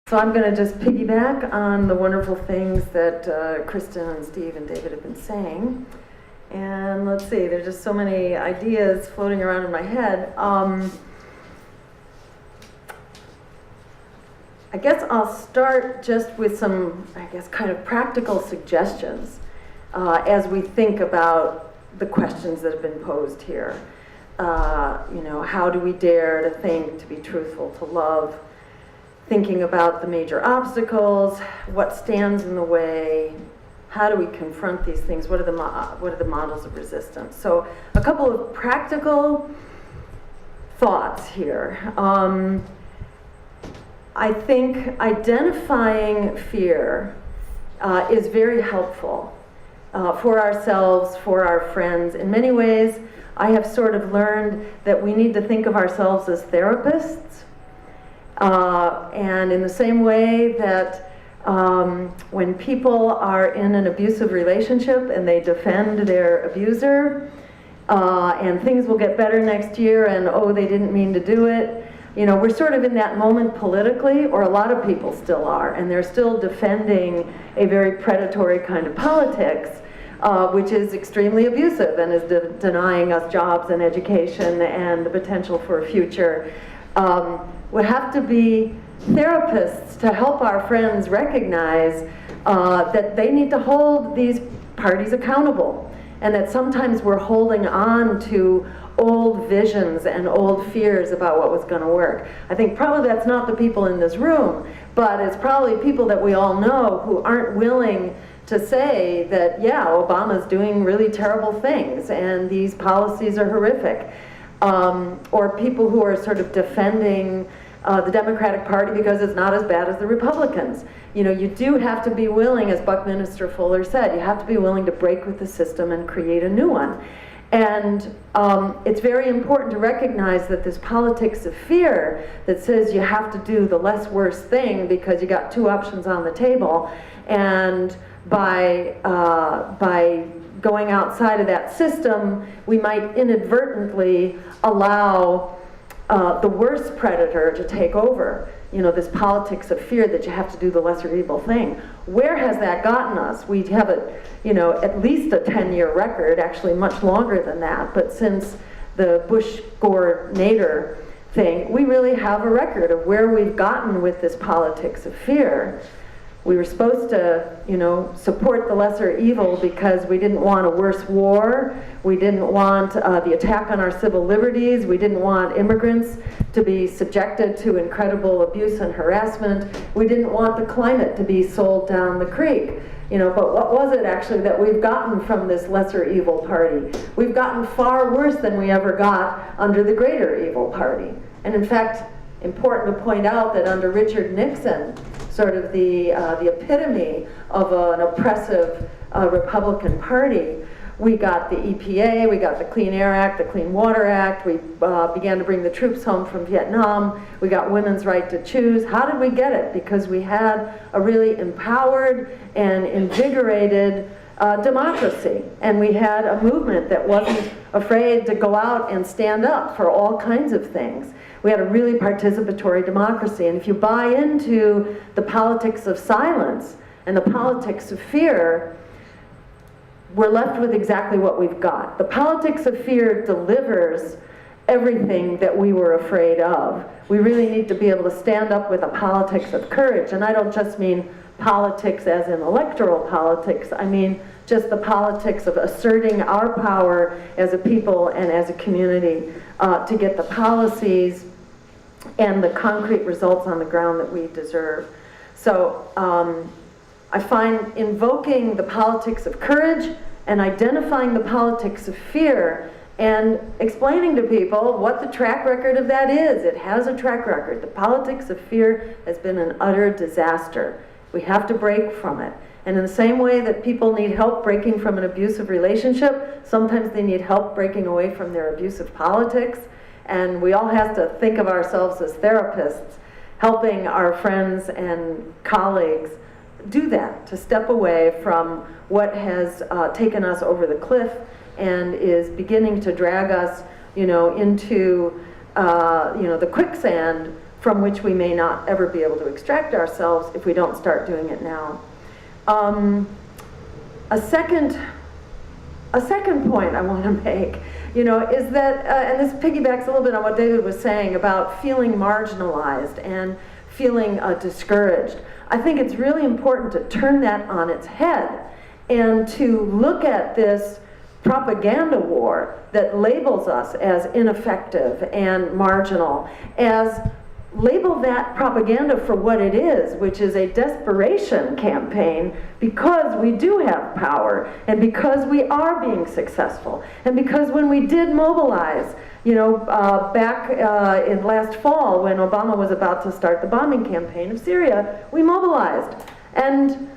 So I'm going to just piggyback on the wonderful things that Kristen and Steve and David have been saying. And let's see, there's just so many ideas floating around in my head. I guess I'll start just with some, kind of practical suggestions as we think about the questions that have been posed here. How do we dare to think, to be truthful, to love? Thinking about the major obstacles, what stands in the way, how do we confront these things, what are the models of resistance? So a couple of practical thoughts here. I think identifying fear is very helpful for ourselves, for our friends. In many ways, I have sort of learned that we need to think of ourselves as therapists. And in the same way that when people are in an abusive relationship and they defend their abuser, and things will get better next year, and oh, they didn't mean to do it. We're sort of in that moment politically, or a lot of people still are, and they're still defending a very predatory kind of politics, which is extremely abusive and is denying us jobs and education and the potential for a future. We have to be therapists to help our friends recognize that they need to hold these parties accountable, and that sometimes we're holding on to old visions and old fears about what was going to work. I think probably that's not the people in this room, but it's probably people that we all know who aren't willing to say that, yeah, Obama's doing really terrible things and these policies are horrific. Or people who are sort of defending the Democratic Party because it's not as bad as the Republicans. You do have to be willing, as Buckminster Fuller said, you have to be willing to break with the system and create a new one. And it's very important to recognize that this politics of fear that says you have to do the less worse thing because you got two options on the table, and by going outside of that system, we might inadvertently allow the worst predator to take over. This politics of fear that you have to do the lesser evil thing. Where has that gotten us? We have at least a 10-year record, actually much longer than that, but since the Bush-Gore-Nader thing, we really have a record of where we've gotten with this politics of fear. We were supposed to, support the lesser evil because we didn't want a worse war. We didn't want the attack on our civil liberties. We didn't want immigrants to be subjected to incredible abuse and harassment. We didn't want the climate to be sold down the creek. But what was it actually that we've gotten from this lesser evil party? We've gotten far worse than we ever got under the greater evil party. And in fact, important to point out that under Richard Nixon, sort of the epitome of an oppressive Republican Party, we got the EPA, we got the Clean Air Act, the Clean Water Act, we began to bring the troops home from Vietnam, we got women's right to choose. How did we get it? Because we had a really empowered and invigorated democracy, and we had a movement that wasn't afraid to go out and stand up for all kinds of things. We had a really participatory democracy, and if you buy into the politics of silence and the politics of fear, we're left with exactly what we've got. The politics of fear delivers everything that we were afraid of. We really need to be able to stand up with a politics of courage, and I don't just mean politics as in electoral politics, I mean just the politics of asserting our power as a people and as a community to get the policies and the concrete results on the ground that we deserve. So I find invoking the politics of courage and identifying the politics of fear and explaining to people what the track record of that is. It has a track record. The politics of fear has been an utter disaster. We have to break from it. And in the same way that people need help breaking from an abusive relationship, sometimes they need help breaking away from their abusive politics. And we all have to think of ourselves as therapists, helping our friends and colleagues do that, to step away from what has taken us over the cliff and is beginning to drag us, into, the quicksand from which we may not ever be able to extract ourselves if we don't start doing it now. A second point I want to make, is that, and this piggybacks a little bit on what David was saying about feeling marginalized and feeling discouraged. I think it's really important to turn that on its head and to look at this propaganda war that labels us as ineffective and marginal, label that propaganda for what it is, which is a desperation campaign because we do have power and because we are being successful and because when we did mobilize, back in last fall when Obama was about to start the bombing campaign of Syria, we mobilized and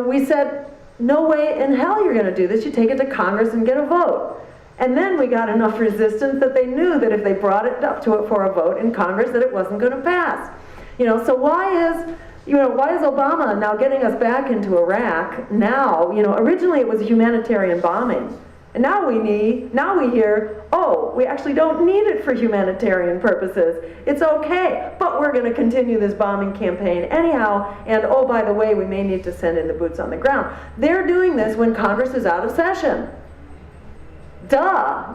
we said, no way in hell you're going to do this, you take it to Congress and get a vote. And then we got enough resistance that they knew that if they brought it up to it for a vote in Congress that it wasn't going to pass. So why is Obama now getting us back into Iraq now? Originally it was a humanitarian bombing. And now we hear, oh, we actually don't need it for humanitarian purposes. It's okay, but we're going to continue this bombing campaign anyhow, and oh, by the way, we may need to send in the boots on the ground. They're doing this when Congress is out of session. Duh,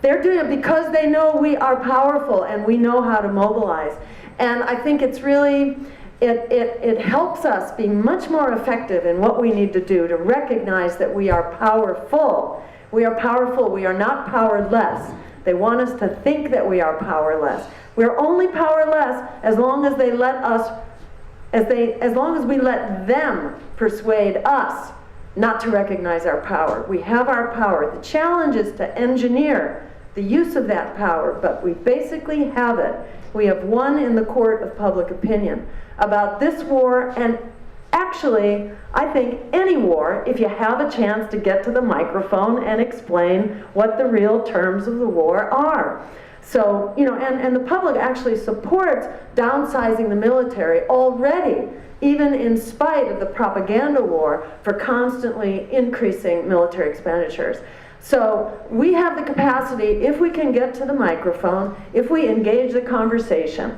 They're doing it because they know we are powerful and we know how to mobilize. And I think it's really, it helps us be much more effective in what we need to do to recognize that we are powerful. We are powerful, we are not powerless. They want us to think that we are powerless. We're only powerless as long as they let us, as long as we let them persuade us not to recognize our power. We have our power. The challenge is to engineer the use of that power, but we basically have it. We have won in the court of public opinion about this war, and actually, I think any war, if you have a chance to get to the microphone and explain what the real terms of the war are. So, and the public actually supports downsizing the military already, even in spite of the propaganda war for constantly increasing military expenditures. So we have the capacity, if we can get to the microphone, if we engage the conversation,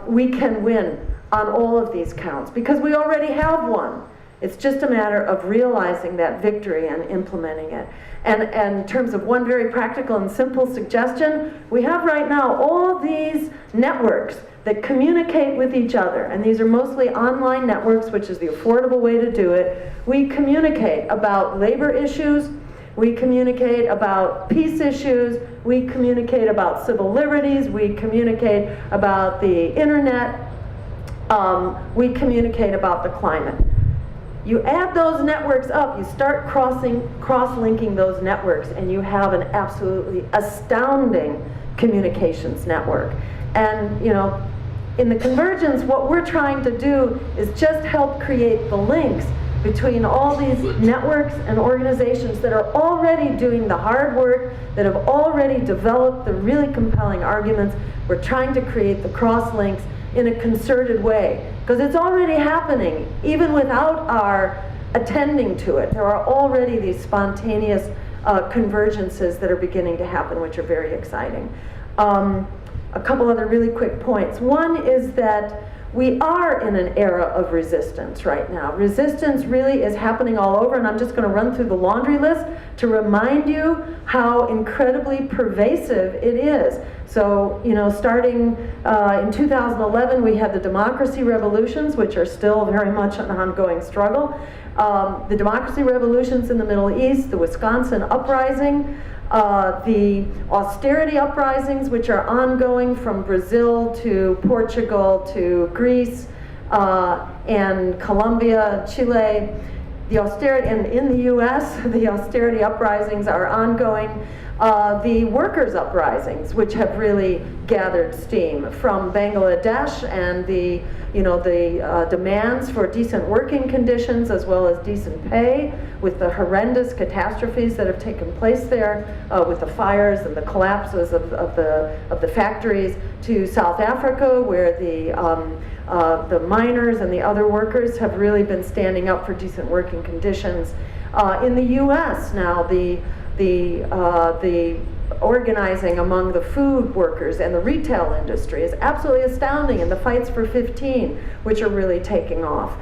we can win on all of these counts because we already have one. It's just a matter of realizing that victory and implementing it. And in terms of one very practical and simple suggestion, we have right now all these networks that communicate with each other, and these are mostly online networks, which is the affordable way to do it. We communicate about labor issues, we communicate about peace issues, we communicate about civil liberties, we communicate about the internet, we communicate about the climate. You add those networks up, you start cross-linking those networks, and you have an absolutely astounding communications network. And in the convergence, what we're trying to do is just help create the links between all these networks and organizations that are already doing the hard work, that have already developed the really compelling arguments. We're trying to create the cross links in a concerted way, because it's already happening, even without our attending to it. There are already these spontaneous convergences that are beginning to happen, which are very exciting. A couple other really quick points. One is that we are in an era of resistance right now. Resistance really is happening all over, and I'm just going to run through the laundry list to remind you how incredibly pervasive it is. So, starting in 2011, we had the democracy revolutions, which are still very much an ongoing struggle. The democracy revolutions in the Middle East, the Wisconsin uprising, the austerity uprisings, which are ongoing from Brazil to Portugal to Greece and Colombia, Chile. The austerity, and in the U.S., the austerity uprisings are ongoing. The workers' uprisings, which have really gathered steam from Bangladesh, and the demands for decent working conditions as well as decent pay, with the horrendous catastrophes that have taken place there, with the fires and the collapses of the factories, to South Africa, where the miners and the other workers have really been standing up for decent working conditions. In the U.S. now, the organizing among the food workers and the retail industry is absolutely astounding, and the fights for 15, which are really taking off.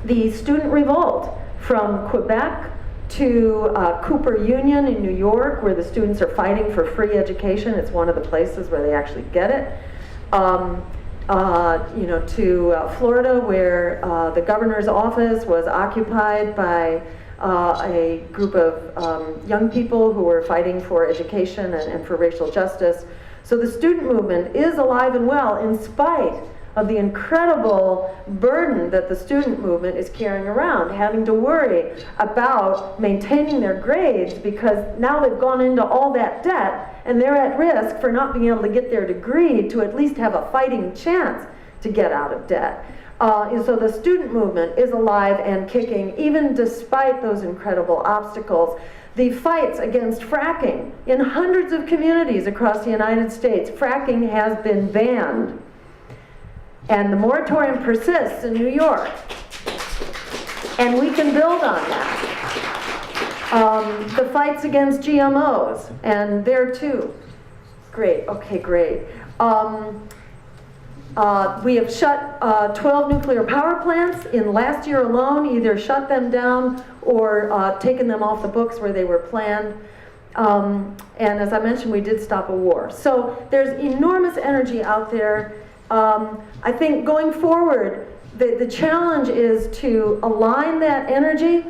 The student revolt from Quebec to Cooper Union in New York, where the students are fighting for free education. It's one of the places where they actually get it. To Florida, where the governor's office was occupied by a group of young people who were fighting for education and for racial justice. So the student movement is alive and well in spite of the incredible burden that the student movement is carrying around, having to worry about maintaining their grades because now they've gone into all that debt and they're at risk for not being able to get their degree to at least have a fighting chance to get out of debt. And so the student movement is alive and kicking, even despite those incredible obstacles. The fights against fracking in hundreds of communities across the United States, fracking has been banned. And the moratorium persists in New York. And we can build on that. The fights against GMOs, and there too. Great, okay, great. We have shut 12 nuclear power plants in last year alone, either shut them down or taken them off the books where they were planned. And as I mentioned, we did stop a war. So there's enormous energy out there. I think going forward, the challenge is to align that energy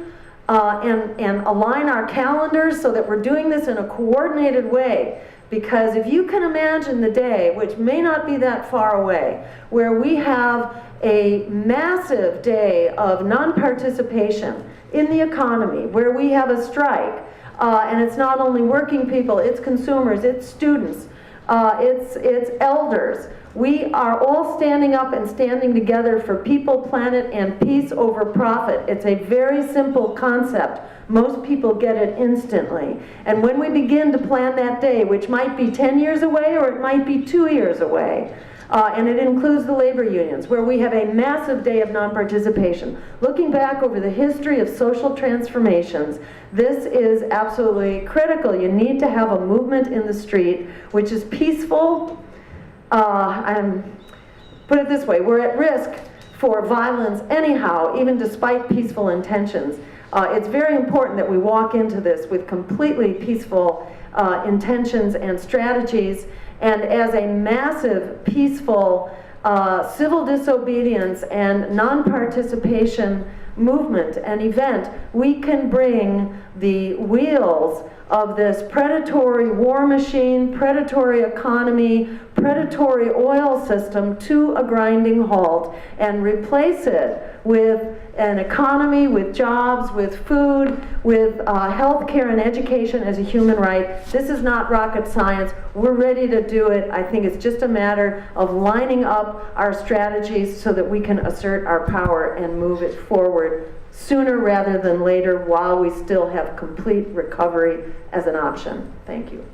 and align our calendars so that we're doing this in a coordinated way. Because if you can imagine the day, which may not be that far away, where we have a massive day of non-participation in the economy, where we have a strike, and it's not only working people, it's consumers, it's students, it's elders. We are all standing up and standing together for people, planet, and peace over profit. It's a very simple concept. Most people get it instantly. And when we begin to plan that day, which might be 10 years away or it might be 2 years away, and it includes the labor unions, where we have a massive day of non-participation. Looking back over the history of social transformations, this is absolutely critical. You need to have a movement in the street which is peaceful. Put it this way, we're at risk for violence anyhow, even despite peaceful intentions. It's very important that we walk into this with completely peaceful intentions and strategies, and as a massive, peaceful, civil disobedience and non-participation movement and event, we can bring the wheels of this predatory war machine, predatory economy, predatory oil system to a grinding halt and replace it with an economy, with jobs, with food, with health care and education as a human right. This is not rocket science. We're ready to do it. I think it's just a matter of lining up our strategies so that we can assert our power and move it forward sooner rather than later while we still have complete recovery as an option. Thank you.